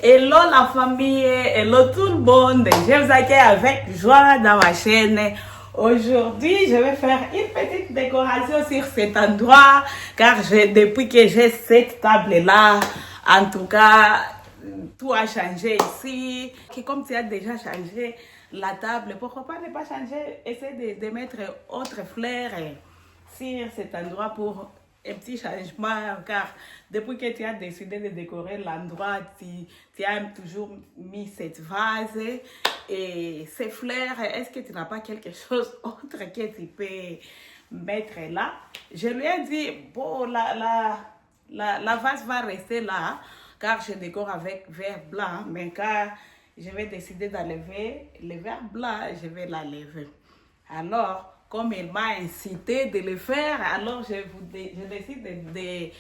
Hello la famille, hello tout le monde. Je vous accueille avec joie dans ma chaîne. Aujourd'hui, je vais faire une petite décoration sur cet endroit car depuis que j'ai cette table-là, en tout cas, tout a changé ici. Comme tu as déjà changé la table, pourquoi pas ne pas changer, essayer de mettre autre fleurs sur cet endroit pour un petit changement, car depuis que tu as décidé de décorer l'endroit, tu as toujours mis cette vase et ces fleurs. Est-ce que tu n'as pas quelque chose autre que tu peux mettre là? Je lui ai dit, bon, la vase va rester là, car je décore avec vert blanc, mais car je vais décider d'enlever le vert blanc, je vais l'enlever. Alors, comme il m'a incité de le faire, alors je décide de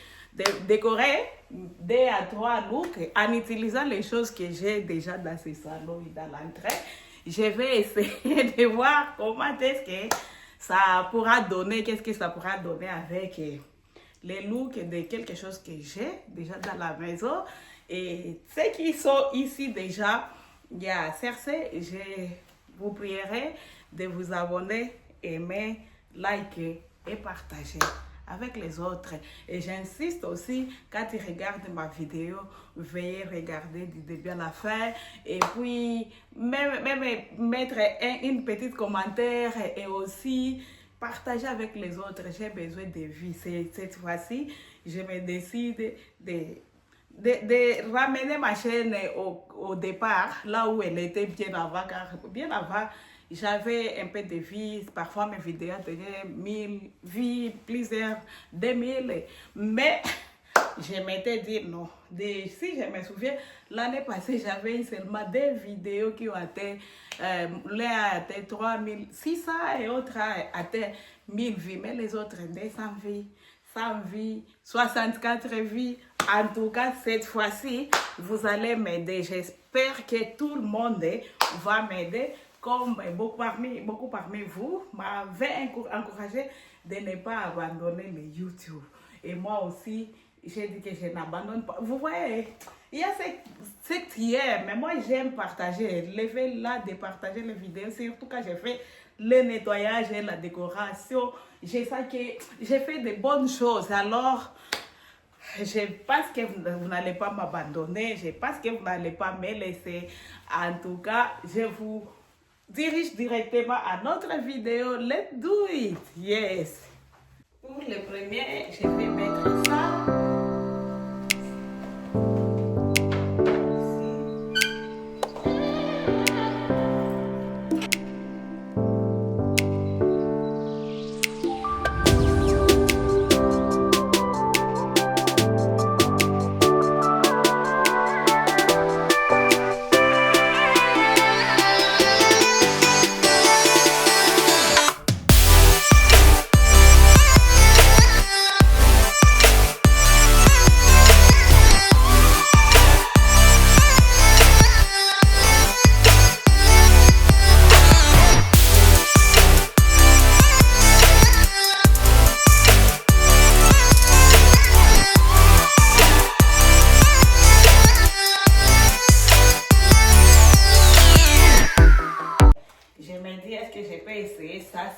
décorer 2 à 3 looks en utilisant les choses que j'ai déjà dans ce salon et dans l'entrée. Je vais essayer de voir comment est-ce que ça pourra donner, qu'est-ce que ça pourra donner avec les looks de quelque chose que j'ai déjà dans la maison. Et ceux qui sont ici déjà, il y a Cersei, je vous prierai de vous abonner, aimer, liker et partager avec les autres. Et j'insiste aussi, quand tu regardes ma vidéo, veuillez regarder du début à la fin. Et puis, même mettre une petite commentaire et aussi partager avec les autres. J'ai besoin de vie. Cette fois-ci, je me décide de ramener ma chaîne au départ, là où elle était bien avant, car bien avant, j'avais un peu de vues, parfois mes vidéos tenaient 1000 vues, plusieurs 2000, mais je m'étais dit non. Si je me souviens, l'année passée, j'avais seulement 2 vidéos qui ont atteint, l'un a atteint 3600 et l'autre a atteint 1000 vues, mais les autres 200 vues, 100 vues, 64 vues. En tout cas, cette fois-ci, vous allez m'aider. J'espère que tout le monde va m'aider. Comme beaucoup parmi vous m'avaient encouragé de ne pas abandonner le YouTube. Et moi aussi, j'ai dit que je n'abandonne pas. Vous voyez, il y a ce qui est, mais moi j'aime partager. Le fait là de partager les vidéos, surtout quand j'ai fait le nettoyage et la décoration, j'ai sens que j'ai fait de bonnes choses. Alors, je pense que vous n'allez pas m'abandonner, je pense que vous n'allez pas me laisser. En tout cas, je vous dirige directement à notre vidéo. Let's do it! Yes! Pour le premier, je vais mettre ça.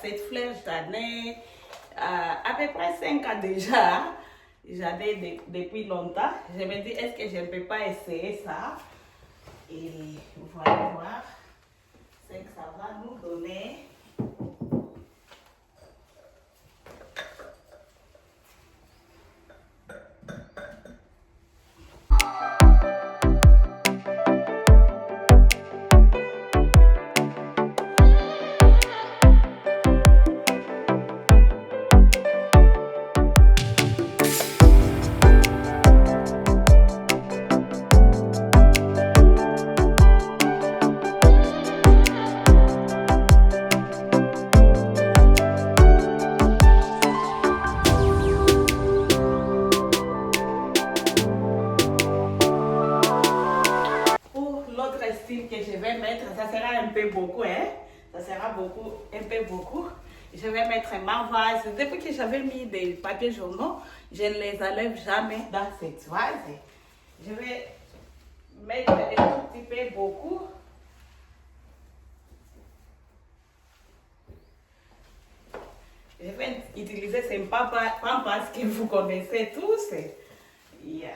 Cette fleur, j'en ai à peu près 5 ans déjà. J'en ai depuis longtemps. Je me dis, est-ce que je ne peux pas essayer ça? Et vous allez voir ce que ça va nous donner. Que je vais mettre, ça sera un peu beaucoup, hein? Ça sera beaucoup, un peu beaucoup. Je vais mettre ma vase. Depuis que j'avais mis des papiers journaux, je ne les enlève jamais dans cette vase. Je vais mettre Pampas que vous connaissez tous. Yeah.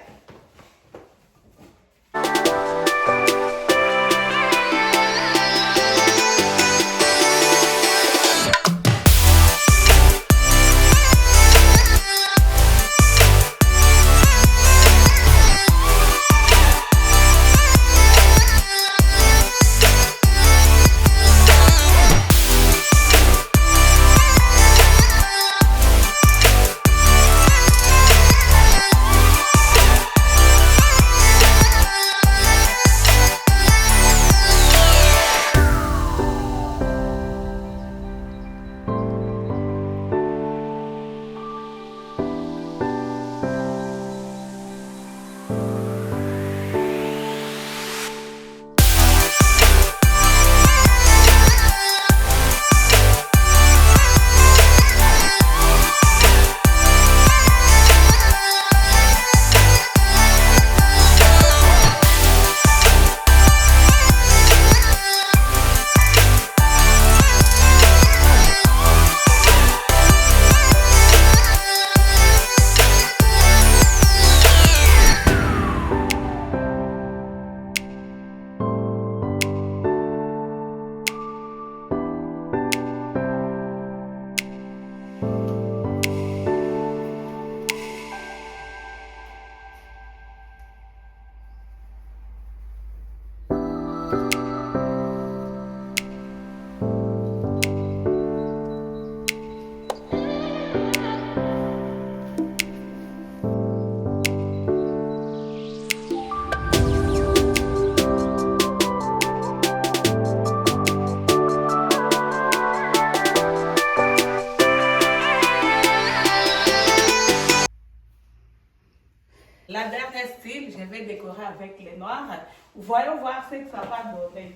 La dernière style, je vais décorer avec les noirs. Voyons voir ce que ça va donner.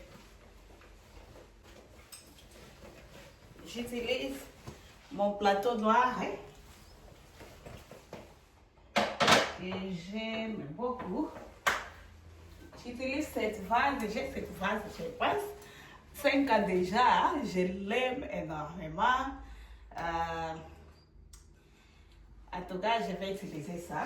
J'utilise mon plateau noir que j'aime beaucoup. J'utilise cette vase, j'ai cette vase, je pense, 5 ans déjà, je l'aime énormément. En tout cas, je vais utiliser ça.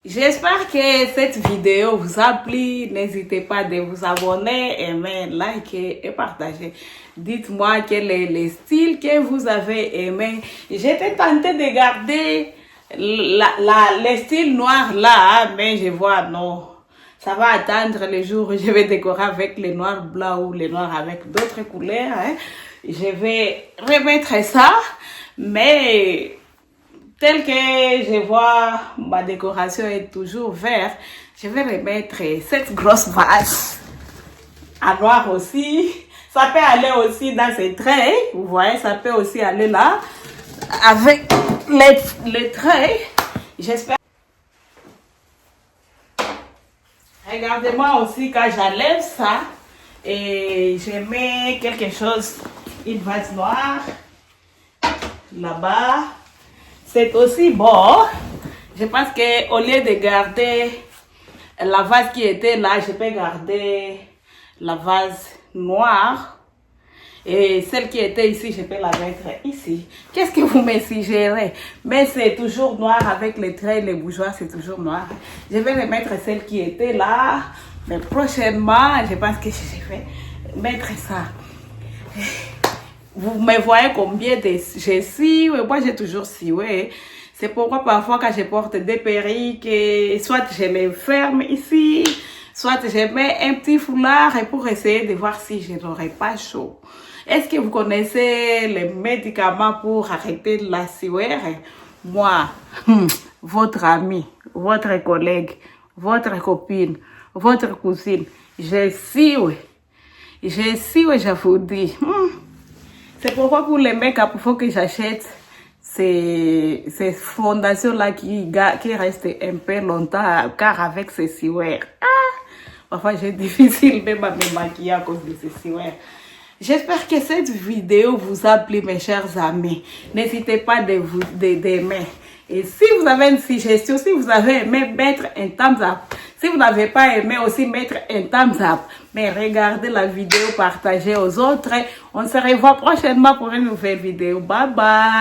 J'espère que cette vidéo vous a plu. N'hésitez pas de vous abonner, aimer, liker et partager. Dites-moi quel est le style que vous avez aimé. J'étais tentée de garder le style noir là, mais je vois non. Ça va attendre le jour où je vais décorer avec le noir blanc ou le noir avec d'autres couleurs. Hein. Je vais remettre ça, mais tel que je vois ma décoration est toujours vert, je vais remettre cette grosse vase à noir aussi. Ça peut aller aussi dans ces traits, vous voyez, ça peut aussi aller là avec les traits. J'espère. Regardez-moi aussi quand j'enlève ça et je mets quelque chose, une vase noire là-bas. C'est aussi bon. Je pense qu'au lieu de garder la vase qui était là, je peux garder la vase noire. Et celle qui était ici, je peux la mettre ici. Qu'est-ce que vous me suggérez? Mais c'est toujours noir avec les traits, les bourgeois, c'est toujours noir. Je vais remettre celle qui était là. Mais prochainement, je pense que je vais mettre ça. Vous me voyez combien de j'ai si, moi j'ai toujours si, ouais. C'est pourquoi parfois quand je porte des perruques, soit je les ferme ici, soit je mets un petit foulard pour essayer de voir si je n'aurai pas chaud. Est-ce que vous connaissez les médicaments pour arrêter la sueur? Moi, votre ami, votre collègue, votre copine, votre cousine, je suis, je vous dis. C'est pourquoi pour les make-up, il faut que j'achète ces fondations-là qui restent un peu longtemps, car avec ces sueurs, parfois c'est difficile même à me maquiller à cause de ces sueurs. J'espère que cette vidéo vous a plu, mes chers amis. N'hésitez pas d'aimer. Et si vous avez une suggestion, si vous avez aimé, mettre un thumbs up. Si vous n'avez pas aimé, aussi mettre un thumbs up. Mais regardez la vidéo, partagez aux autres. On se revoit prochainement pour une nouvelle vidéo. Bye bye.